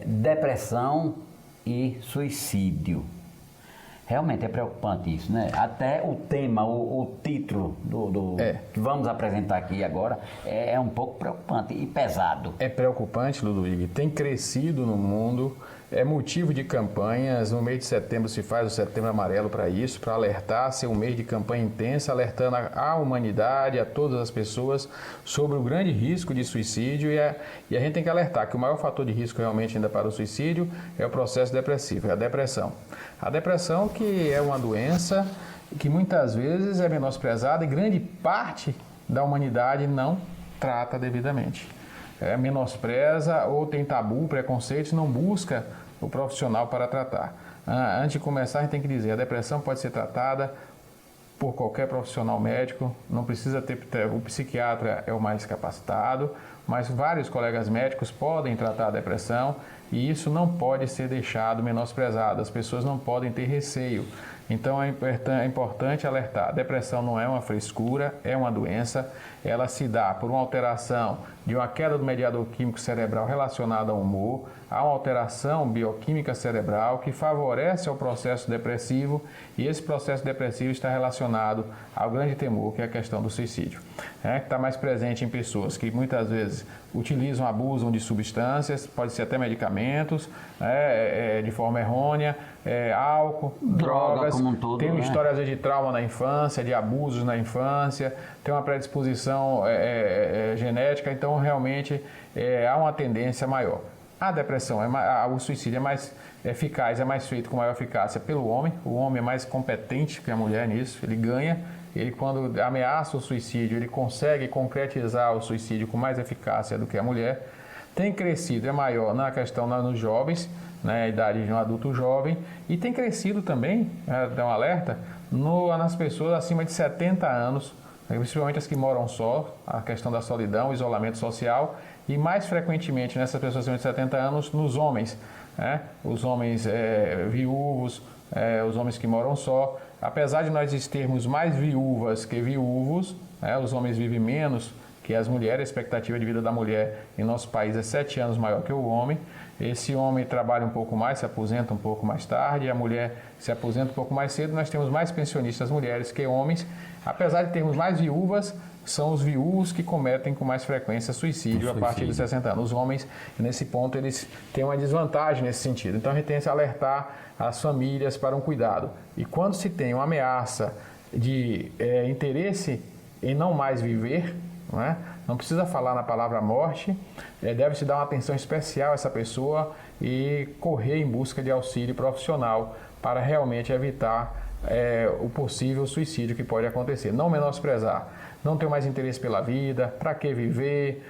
Depressão e suicídio. Realmente é preocupante isso, né? Até o tema, o título que vamos apresentar aqui agora é um pouco preocupante e pesado. É preocupante, Ludwig. Tem crescido no mundo, é motivo de campanhas. No mês de setembro se faz o Setembro Amarelo para isso, para alertar, ser um mês de campanha intensa, alertando a humanidade, a todas as pessoas sobre o grande risco de suicídio. E a gente tem que alertar que o maior fator de risco realmente ainda para o suicídio é o processo depressivo, é a depressão. A depressão que é uma doença que muitas vezes é menosprezada e grande parte da humanidade não trata devidamente. Menospreza ou tem tabu, preconceitos, não busca o profissional para tratar. Antes de começar, a gente tem que dizer, a depressão pode ser tratada por qualquer profissional médico, não precisa ter, o psiquiatra é o mais capacitado, mas vários colegas médicos podem tratar a depressão e isso não pode ser deixado menosprezado, as pessoas não podem ter receio. Então é importante alertar, a depressão não é uma frescura, é uma doença, ela se dá por uma alteração de uma queda do mediador químico cerebral relacionado ao humor, há uma alteração bioquímica cerebral que favorece o processo depressivo e esse processo depressivo está relacionado ao grande temor que é a questão do suicídio, que está mais presente em pessoas que muitas vezes utilizam, abusam de substâncias, pode ser até medicamentos, de forma errônea, álcool, drogas, como um todo, tem uma história às vezes de trauma na infância, de abusos na infância, tem uma predisposição genética, então realmente há uma tendência maior. A depressão, o suicídio é mais eficaz, é mais feito com maior eficácia pelo homem. O homem é mais competente que a mulher nisso, ele ganha. Ele, quando ameaça o suicídio, ele consegue concretizar o suicídio com mais eficácia do que a mulher. Tem crescido, é maior na questão nos jovens, a idade de um adulto jovem. E tem crescido também, dá um alerta, nas pessoas acima de 70 anos, principalmente as que moram só, a questão da solidão, o isolamento social. E mais frequentemente nessas pessoas acima de 70 anos, nos homens, os homens viúvos, os homens que moram só. Apesar de nós termos mais viúvas que viúvos, os homens vivem menos que as mulheres, a expectativa de vida da mulher em nosso país é 7 anos maior que o homem. Esse homem trabalha um pouco mais, se aposenta um pouco mais tarde, a mulher se aposenta um pouco mais cedo. Nós temos mais pensionistas mulheres que homens. Apesar de termos mais viúvas, são os viúvos que cometem com mais frequência suicídio a partir dos 60 anos. Os homens, nesse ponto, eles têm uma desvantagem nesse sentido. Então, a gente tem que alertar as famílias para um cuidado. E quando se tem uma ameaça de interesse em não mais viver, não precisa falar na palavra morte, deve-se dar uma atenção especial a essa pessoa e correr em busca de auxílio profissional para realmente evitar o possível suicídio que pode acontecer. Não menosprezar, não tenho mais interesse pela vida, para que viver,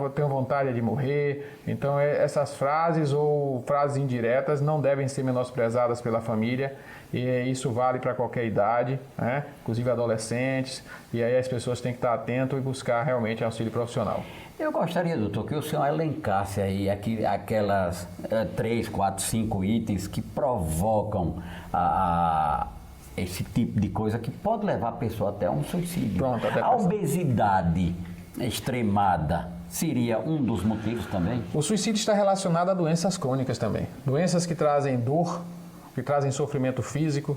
eu tenho vontade de morrer. Então essas frases ou frases indiretas não devem ser menosprezadas pela família e isso vale para qualquer idade, inclusive adolescentes, e aí as pessoas têm que estar atentas e buscar realmente auxílio profissional. Eu gostaria, doutor, que o senhor elencasse aí aquelas 3, 4, 5 itens que provocam esse tipo de coisa que pode levar a pessoa até um suicídio. Pronto, a obesidade extremada seria um dos motivos também? O suicídio está relacionado a doenças crônicas também. Doenças que trazem dor, que trazem sofrimento físico,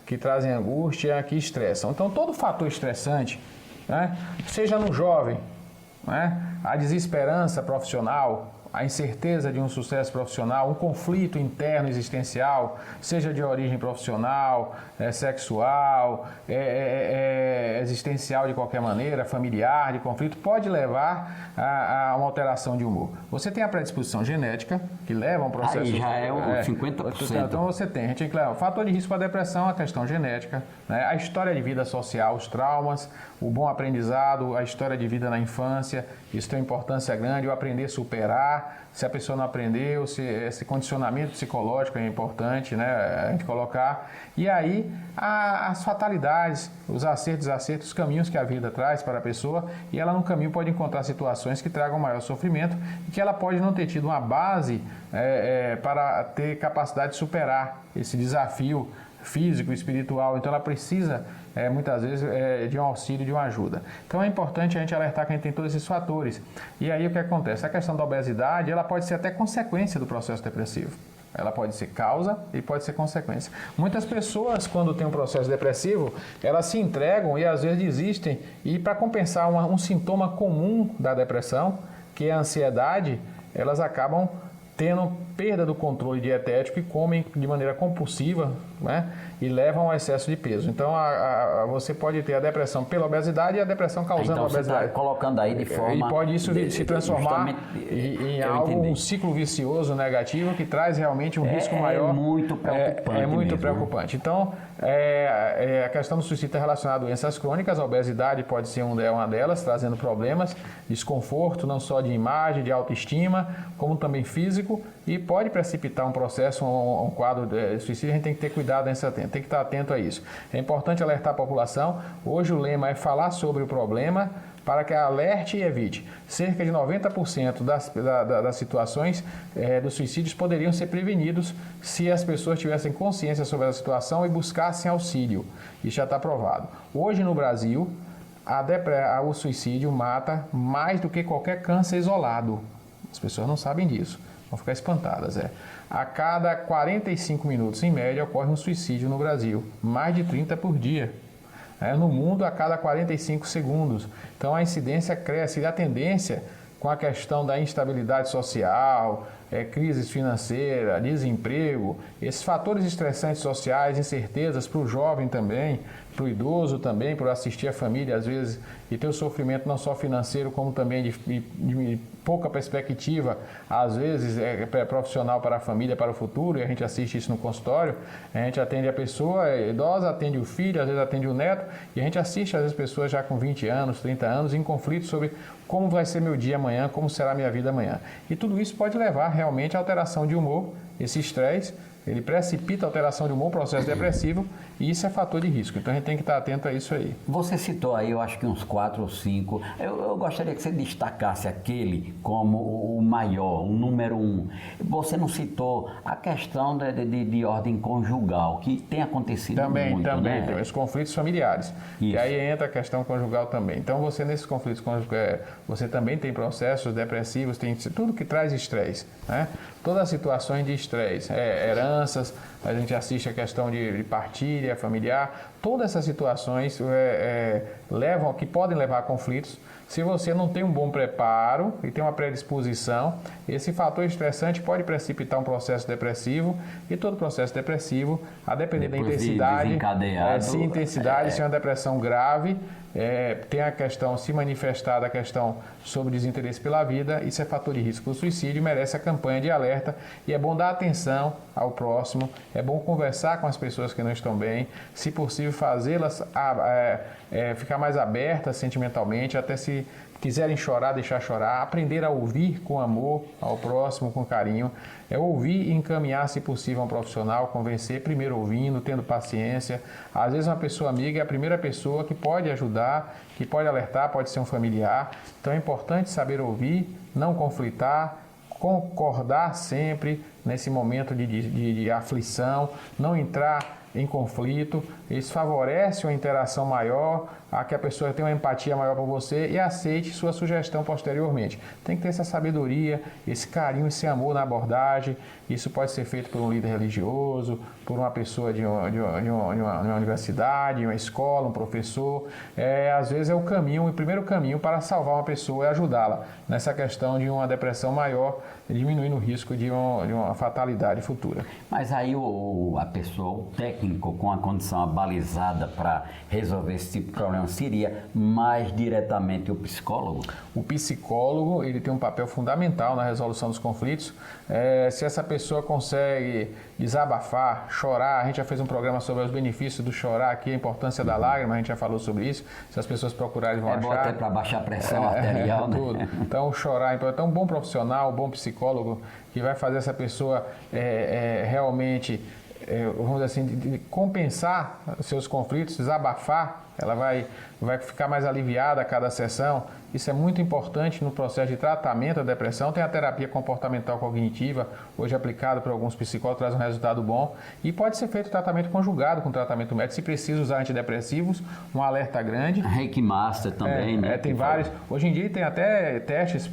que trazem angústia, que estressam. Então, todo fator estressante, seja no jovem, a desesperança profissional, a incerteza de um sucesso profissional, um conflito interno existencial, seja de origem profissional, sexual, existencial de qualquer maneira, familiar, de conflito, pode levar a uma alteração de humor. Você tem a predisposição genética, que leva a um processo... Aí já é o 50%. Então você tem, a gente tem que levar. O fator de risco para a depressão é a questão genética, a história de vida social, os traumas, o bom aprendizado, a história de vida na infância, isso tem importância grande, o aprender a superar. Se a pessoa não aprendeu, se esse condicionamento psicológico é importante, a gente colocar. E aí, as fatalidades, os acertos, os caminhos que a vida traz para a pessoa, e ela no caminho pode encontrar situações que tragam maior sofrimento e que ela pode não ter tido uma base para ter capacidade de superar esse desafio físico, espiritual, então ela precisa, muitas vezes, de um auxílio, de uma ajuda. Então é importante a gente alertar que a gente tem todos esses fatores. E aí o que acontece? A questão da obesidade, ela pode ser até consequência do processo depressivo. Ela pode ser causa e pode ser consequência. Muitas pessoas, quando tem um processo depressivo, elas se entregam e às vezes desistem. E para compensar um sintoma comum da depressão, que é a ansiedade, elas acabam tendo perda do controle dietético e comem de maneira compulsiva, né? E levam ao excesso de peso. Então, você pode ter a depressão pela obesidade e a depressão causando então, a obesidade. Você está colocando aí de forma... E pode isso se transformar em algo, um ciclo vicioso negativo que traz realmente um risco maior. É muito preocupante. É muito mesmo, preocupante. Então, a questão do suicídio está relacionada a doenças crônicas. A obesidade pode ser uma delas, trazendo problemas, desconforto, não só de imagem, de autoestima, como também físico, e pode precipitar um processo, um quadro de suicídio. A gente tem que ter cuidado nessa tem que estar atento a isso. É importante alertar a população. Hoje o lema é falar sobre o problema para que alerte e evite. Cerca de 90% das situações dos suicídios poderiam ser prevenidos se as pessoas tivessem consciência sobre a situação e buscassem auxílio. Isso já está provado. Hoje no Brasil, o suicídio mata mais do que qualquer câncer isolado. As pessoas não sabem disso. Vão ficar espantadas. A cada 45 minutos, em média, ocorre um suicídio no Brasil. Mais de 30 por dia. No mundo, a cada 45 segundos. Então, a incidência cresce. E a tendência, com a questão da instabilidade social, crise financeira, desemprego, esses fatores estressantes sociais, incertezas para o jovem também, para o idoso também, por assistir a família, às vezes, e ter o sofrimento não só financeiro, como também de pouca perspectiva, às vezes profissional para a família, para o futuro, e a gente assiste isso no consultório. A gente atende a pessoa idosa, atende o filho, às vezes atende o neto, e a gente assiste, às vezes, pessoas já com 20 anos, 30 anos, em conflito sobre como vai ser meu dia amanhã, como será minha vida amanhã. E tudo isso pode levar realmente à alteração de humor, esse estresse, ele precipita a alteração de humor, processo depressivo, e isso é fator de risco. Então a gente tem que estar atento a isso aí. Você citou aí, eu acho que uns 4 ou 5. Eu gostaria que você destacasse aquele como o maior, o número 1. Você não citou a questão de ordem conjugal, que tem acontecido muito, Também, né? tem os conflitos familiares. Isso. E aí entra a questão conjugal também. Então você, nesses conflitos conjugais, você também tem processos depressivos, tem tudo que traz estresse, né? Todas as situações de estresse, heranças, a gente assiste a questão de partilha familiar, todas essas situações que podem levar a conflitos. Se você não tem um bom preparo e tem uma predisposição, esse fator estressante pode precipitar um processo depressivo, e todo processo depressivo, a depender da intensidade, se é uma depressão grave, tem a questão, se manifestar a questão sobre desinteresse pela vida, isso é fator de risco do suicídio, merece a campanha de alerta, e é bom dar atenção ao próximo, é bom conversar com as pessoas que não estão bem, se possível fazê-las ficar mais abertas sentimentalmente, até se quiserem chorar, deixar chorar, aprender a ouvir com amor ao próximo, com carinho, ouvir e encaminhar, se possível, a um profissional, convencer, primeiro ouvindo, tendo paciência. Às vezes uma pessoa amiga é a primeira pessoa que pode ajudar, que pode alertar, pode ser um familiar. Então é importante saber ouvir, não conflitar, concordar sempre nesse momento de aflição, não entrar em conflito. Isso favorece uma interação maior, a que a pessoa tenha uma empatia maior por você e aceite sua sugestão posteriormente. Tem que ter essa sabedoria, esse carinho, esse amor na abordagem. Isso pode ser feito por um líder religioso, por uma pessoa de uma universidade, uma escola, um professor. Às vezes é o primeiro caminho para salvar uma pessoa e ajudá-la nessa questão de uma depressão maior, diminuindo o risco de uma fatalidade futura. Mas aí a pessoa, o técnico com a condição abalizada para resolver esse tipo de problema, seria mais diretamente o psicólogo? O psicólogo, ele tem um papel fundamental na resolução dos conflitos. Se essa pessoa consegue desabafar, chorar, a gente já fez um programa sobre os benefícios do chorar aqui, a importância da lágrima, a gente já falou sobre isso. Se as pessoas procurarem, vão achar. É bom até para baixar a pressão arterial, né? Tudo. Então, chorar. Então, um bom profissional, um bom psicólogo, que vai fazer essa pessoa realmente, vamos dizer assim, de compensar os seus conflitos, desabafar, ela vai ficar mais aliviada a cada sessão. Isso é muito importante no processo de tratamento da depressão. Tem a terapia comportamental cognitiva, hoje aplicada por alguns psicólogos, traz um resultado bom. E pode ser feito tratamento conjugado com tratamento médico. Se precisa usar antidepressivos, um alerta grande. Reiki Master também, né? Tem vários. Hoje em dia tem até testes,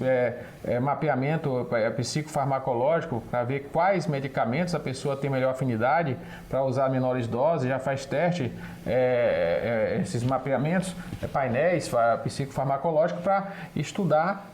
mapeamento psicofarmacológico para ver quais medicamentos a pessoa tem melhor afinidade para usar menores doses. Já faz teste, esses mapeamentos, painéis psicofarmacológicos para estudar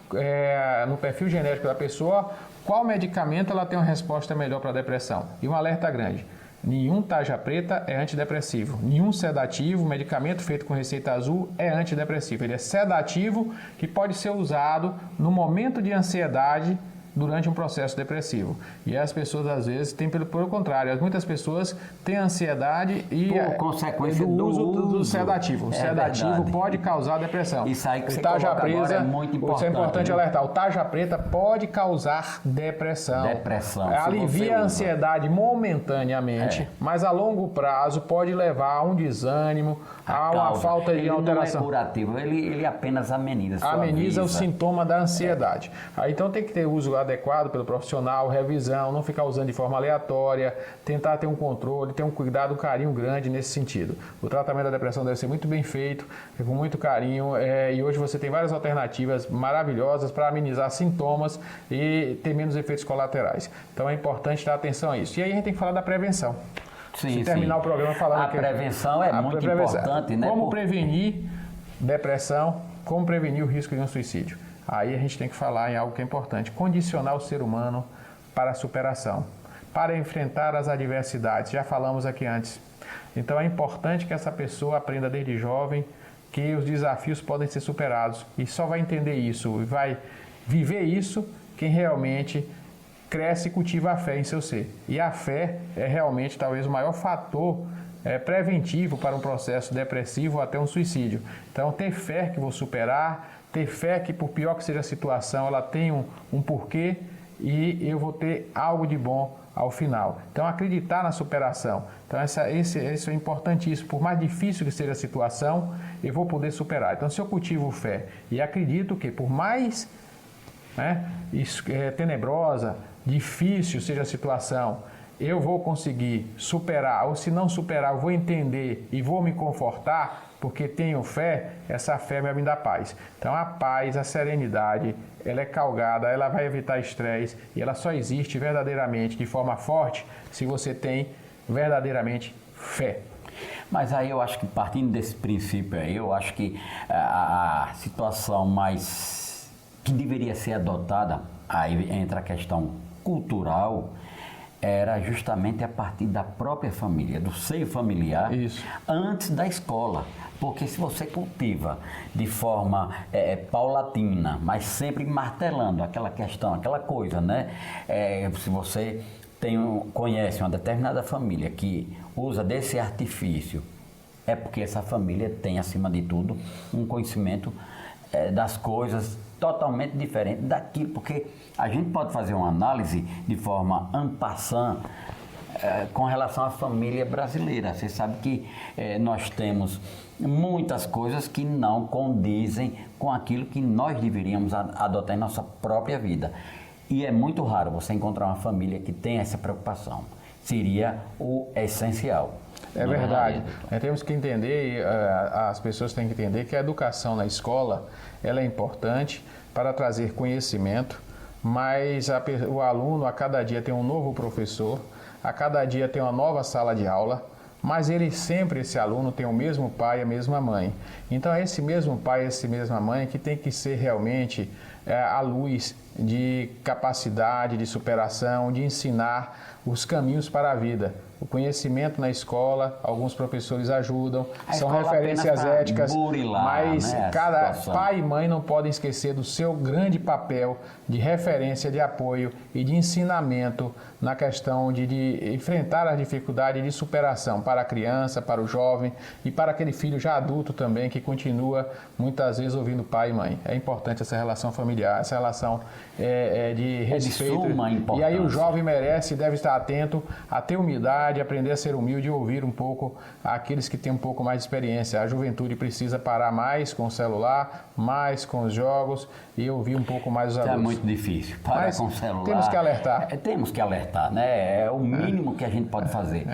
no perfil genético da pessoa qual medicamento ela tem uma resposta melhor para a depressão. E um alerta grande: nenhum tarja preta é antidepressivo, nenhum sedativo, medicamento feito com receita azul é antidepressivo. Ele é sedativo que pode ser usado no momento de ansiedade durante um processo depressivo. E as pessoas, às vezes, têm pelo contrário. Muitas pessoas têm ansiedade e por consequência do uso do sedativo. O sedativo verdade. Pode causar depressão. Isso aí que você tarja coloca preta, agora é muito importante. Isso é importante, viu? alertar. O tarja preta pode causar depressão. Depressão. Alivia a ansiedade momentaneamente, mas a longo prazo pode levar a um desânimo, a uma falta de alteração. Ele não é curativo, ele apenas ameniza. Ameniza o sintoma da ansiedade. Então tem que ter uso adequado pelo profissional, revisão, não ficar usando de forma aleatória, tentar ter um controle, ter um cuidado, um carinho grande nesse sentido. O tratamento da depressão deve ser muito bem feito, com muito carinho, e hoje você tem várias alternativas maravilhosas para amenizar sintomas e ter menos efeitos colaterais. Então é importante dar atenção a isso. E aí a gente tem que falar da prevenção. Sim, terminar o programa falando a prevenção é muito importante, né? Como prevenir depressão, como prevenir o risco de um suicídio. Aí a gente tem que falar em algo que é importante: condicionar o ser humano para a superação, para enfrentar as adversidades. Já falamos aqui antes. Então é importante que essa pessoa aprenda desde jovem que os desafios podem ser superados, e só vai entender isso e vai viver isso quem realmente cresce e cultiva a fé em seu ser. E a fé é realmente talvez o maior fator preventivo para um processo depressivo ou até um suicídio. Então, ter fé que vou superar, ter fé que, por pior que seja a situação, ela tem um porquê e eu vou ter algo de bom ao final. Então, acreditar na superação. Então, isso é importantíssimo. Por mais difícil que seja a situação, eu vou poder superar. Então, se eu cultivo fé e acredito que, por mais tenebrosa, difícil seja a situação, eu vou conseguir superar, ou se não superar, eu vou entender e vou me confortar, porque tenho fé, essa fé vai me dar paz. Então a paz, a serenidade, ela é calgada, ela vai evitar estresse e ela só existe verdadeiramente, de forma forte, se você tem verdadeiramente fé. Mas aí eu acho que, partindo desse princípio aí, eu acho que a situação mais que deveria ser adotada, aí entra a questão cultural, era justamente a partir da própria família, do seio familiar, antes da escola. Porque se você cultiva de forma paulatina, mas sempre martelando aquela questão, aquela coisa, né? Se você conhece uma determinada família que usa desse artifício, é porque essa família tem, acima de tudo, um conhecimento das coisas totalmente diferente daquilo, porque a gente pode fazer uma análise de forma en passant com relação à família brasileira. Você sabe que nós temos muitas coisas que não condizem com aquilo que nós deveríamos adotar em nossa própria vida. E é muito raro você encontrar uma família que tem essa preocupação. Seria o essencial. É verdade. Temos que entender, as pessoas têm que entender que a educação na escola ela é importante para trazer conhecimento, mas o aluno a cada dia tem um novo professor, a cada dia tem uma nova sala de aula, mas esse aluno tem o mesmo pai e a mesma mãe. Então é esse mesmo pai e essa mesma mãe que tem que ser realmente a luz de capacidade, de superação, de ensinar os caminhos para a vida. O conhecimento na escola, alguns professores ajudam, são referências éticas, mas cada pai e mãe não podem esquecer do seu grande papel de referência, de apoio e de ensinamento na questão de enfrentar as dificuldades de superação para a criança, para o jovem e para aquele filho já adulto também que continua muitas vezes ouvindo pai e mãe. É importante essa relação familiar, essa relação de respeito. De suma importância. E aí o jovem merece e deve estar atento a ter humildade, humildade, aprender a ser humilde e ouvir um pouco aqueles que têm um pouco mais de experiência. A juventude precisa parar mais com o celular, mais com os jogos e ouvir um pouco mais os adultos. É muito difícil parar com o celular. Temos que alertar. Temos que alertar, né? É o mínimo que a gente pode fazer.